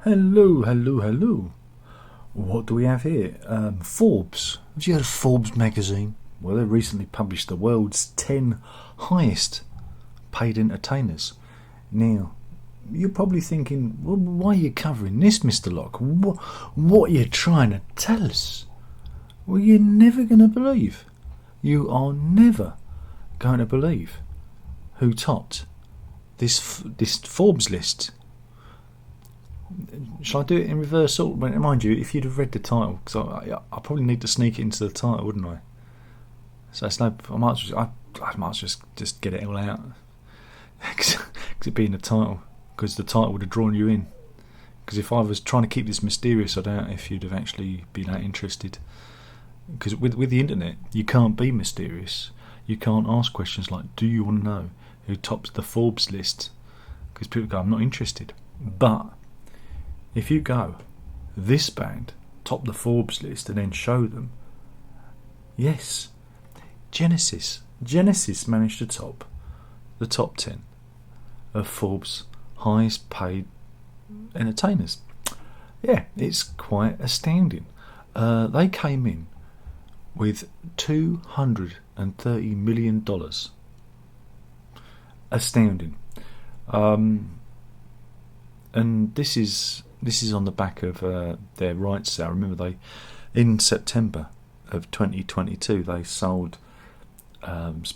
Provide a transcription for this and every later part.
Hello, hello, hello. What do we have here? Forbes. Have you heard of Forbes magazine? Well, they recently published the world's 10 highest paid entertainers. Now, you're probably thinking, well, why are you covering this, Mr. Locke? What are you trying to tell us? Well, you're never going to believe. You are never going to believe who topped this Forbes list. Shall I do it in reverse order? Mind you, if you'd have read the title, because I probably need to sneak it into the title, wouldn't I? So it's no. I might as well just get it all out, because it being the title, because the title would have drawn you in. Because if I was trying to keep this mysterious, I doubt if you'd have actually been that interested. Because with the internet, you can't be mysterious. You can't ask questions like, "Do you want to know who tops the Forbes list?" Because people go, "I'm not interested." But if you go, this band top the Forbes list, and then show them, yes, Genesis managed to top the top 10 of Forbes' highest paid entertainers. Yeah, it's quite astounding. They came in with $230 million. Astounding. And this is on the back of their rights sale. Remember, in September of 2022 they sold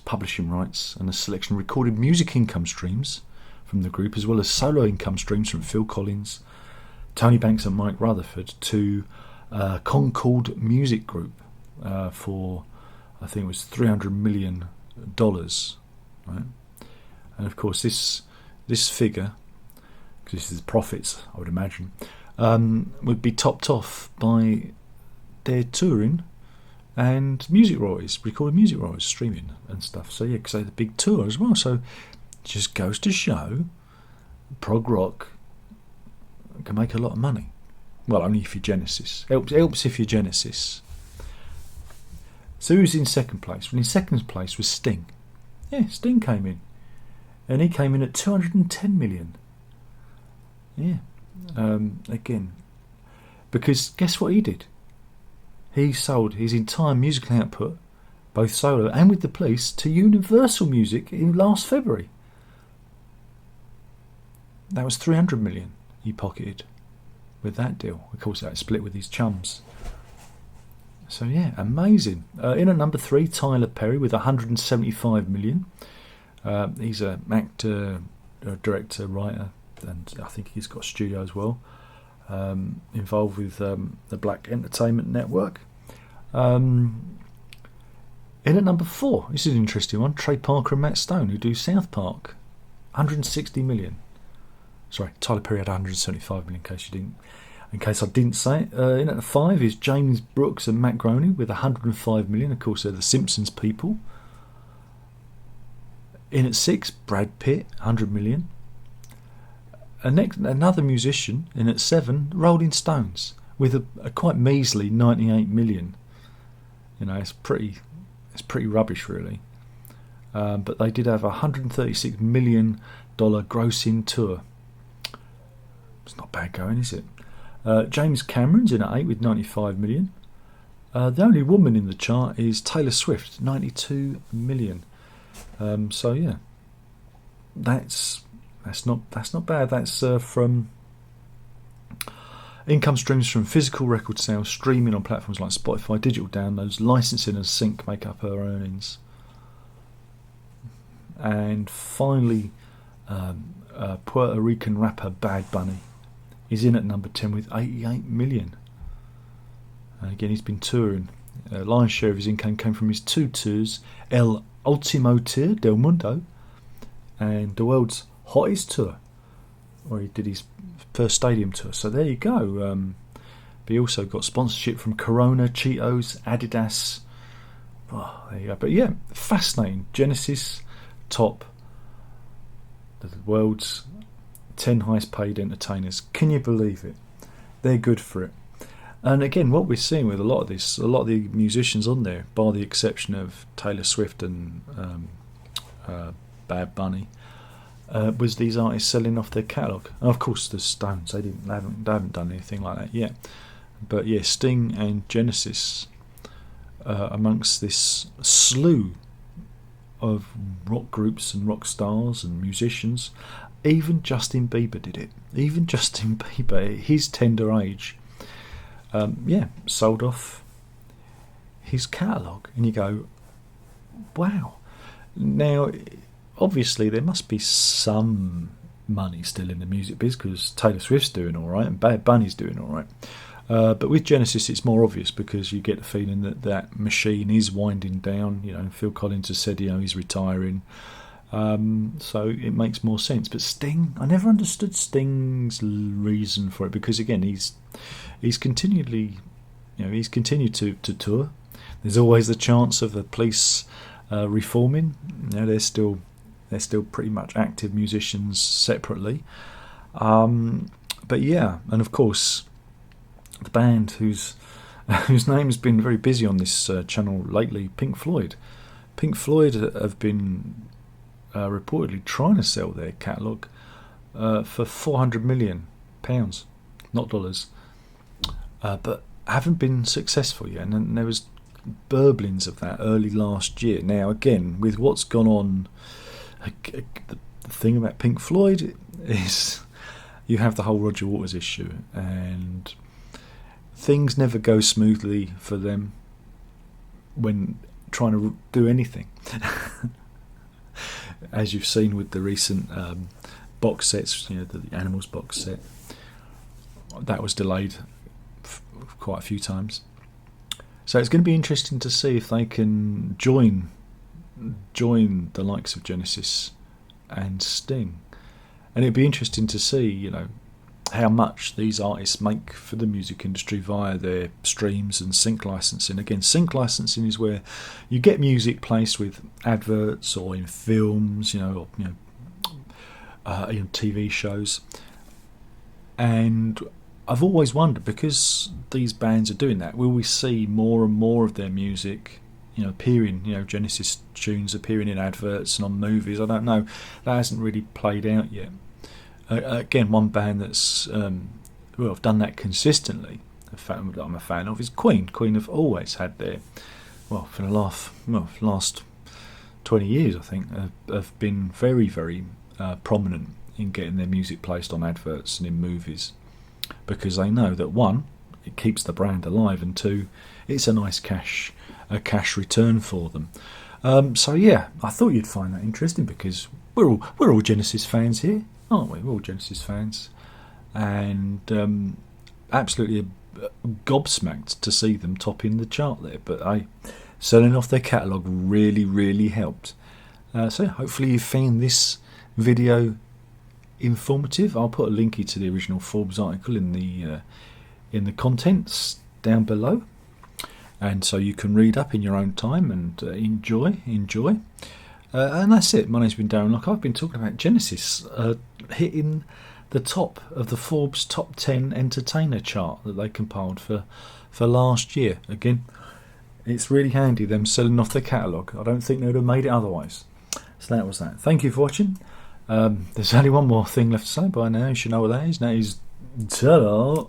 publishing rights and a selection of recorded music income streams from the group, as well as solo income streams from Phil Collins, Tony Banks and Mike Rutherford, to Concord Music Group for, I think it was $300 million, right? And of course this figure, because this is profits, I would imagine, would be topped off by their touring and music royalties, recorded music royalties, streaming and stuff. So yeah, because they had a big tour as well. So it just goes to show prog rock can make a lot of money. Well, only if you're Genesis. Helps if you're Genesis. So who's in second place? Well, in second place was Sting. Yeah, Sting came in, and he came in at 210 million. Yeah, again, because guess what he did? He sold his entire musical output, both solo and with the Police, to Universal Music in last February. That was 300 million he pocketed with that deal. Of course, that split with his chums. So yeah, amazing. In at number 3, Tyler Perry with 175 million. He's an actor, director, writer, and I think he's got a studio as well, involved with the Black Entertainment Network. In at number 4, this is an interesting one, Trey Parker and Matt Stone, who do South Park, 160 million. Sorry, Tyler Perry had 175 million, in case I didn't say it. In at 5 is James Brooks and Matt Groening with 105 million. Of course, they're the Simpsons people. In at 6, Brad Pitt, 100 million. And next, another musician in at 7, Rolling Stones, with a quite measly 98 million. You know, it's pretty rubbish, really. But they did have a $136 million grossing tour. It's not bad going, is it? James Cameron's in at 8 with 95 million. The only woman in the chart is Taylor Swift, 92 million. So yeah, that's not bad. That's from income streams from physical record sales, streaming on platforms like Spotify, digital downloads, licensing and sync make up her earnings. And finally, Puerto Rican rapper Bad Bunny is in at number 10 with 88 million. And again, he's been touring. Lion's share of his income came from his 2 tours, El Ultimo Tour del Mundo and the world's hottest tour, where he did his first stadium tour. So there you go. But he also got sponsorship from Corona, Cheetos, Adidas. Oh, there you go. But yeah, fascinating. Genesis top the world's 10 highest paid entertainers. Can you believe it? They're good for it. And again, what we're seeing with a lot of the musicians on there, bar the exception of Taylor Swift and Bad Bunny, was these artists selling off their catalogue. And of course, the Stones, they haven't done anything like that yet. But yeah, Sting and Genesis, amongst this slew of rock groups and rock stars and musicians. Even Justin Bieber did it. Even Justin Bieber, at his tender age, sold off his catalogue. And you go, wow. Now, obviously, there must be some money still in the music biz, because Taylor Swift's doing all right and Bad Bunny's doing all right. But with Genesis, it's more obvious, because you get the feeling that that machine is winding down. You know, Phil Collins has said, he's retiring. So it makes more sense. But Sting, I never understood Sting's reason for it, because again, he's continually, he's continued to tour. There's always the chance of the Police reforming. They're still pretty much active musicians separately. But yeah, and of course, the band whose name's been very busy on this channel lately, Pink Floyd. Pink Floyd have been reportedly trying to sell their catalogue for £400 million, not dollars, but haven't been successful yet. And there was burblings of that early last year. Now, again, with what's gone on, the thing about Pink Floyd is you have the whole Roger Waters issue, and things never go smoothly for them when trying to do anything. As you've seen with the recent box sets, the Animals box set, that was delayed quite a few times. So it's going to be interesting to see if they can join the likes of Genesis and Sting, and it'd be interesting to see, how much these artists make for the music industry via their streams and sync licensing. Again, sync licensing is where you get music placed with adverts or in films, or in TV shows. And I've always wondered, because these bands are doing that, will we see more and more of their music, appearing, Genesis tunes appearing in adverts and on movies? I don't know. That hasn't really played out yet. Again, one band that's I've done that consistently, that I'm a fan of, is Queen. Queen have always had their, for the last 20 years, I think, have been very, very prominent in getting their music placed on adverts and in movies, because they know that, one, it keeps the brand alive, and two, it's a nice cash return for them. So yeah, I thought you'd find that interesting, because we're all Genesis fans here, aren't we? We're all Genesis fans, and absolutely gobsmacked to see them topping the chart there. But selling off their catalogue really, really helped. So hopefully you found this video informative. I'll put a linky to the original Forbes article in the contents down below, and so you can read up in your own time and enjoy. And that's it. My name's been Darren Locke. I've been talking about Genesis hitting the top of the Forbes Top 10 Entertainer chart that they compiled for last year. Again, it's really handy, them selling off their catalogue. I don't think they would have made it otherwise. So that was that. Thank you for watching. There's only one more thing left to say by now. You should know what that is. That is ta-da!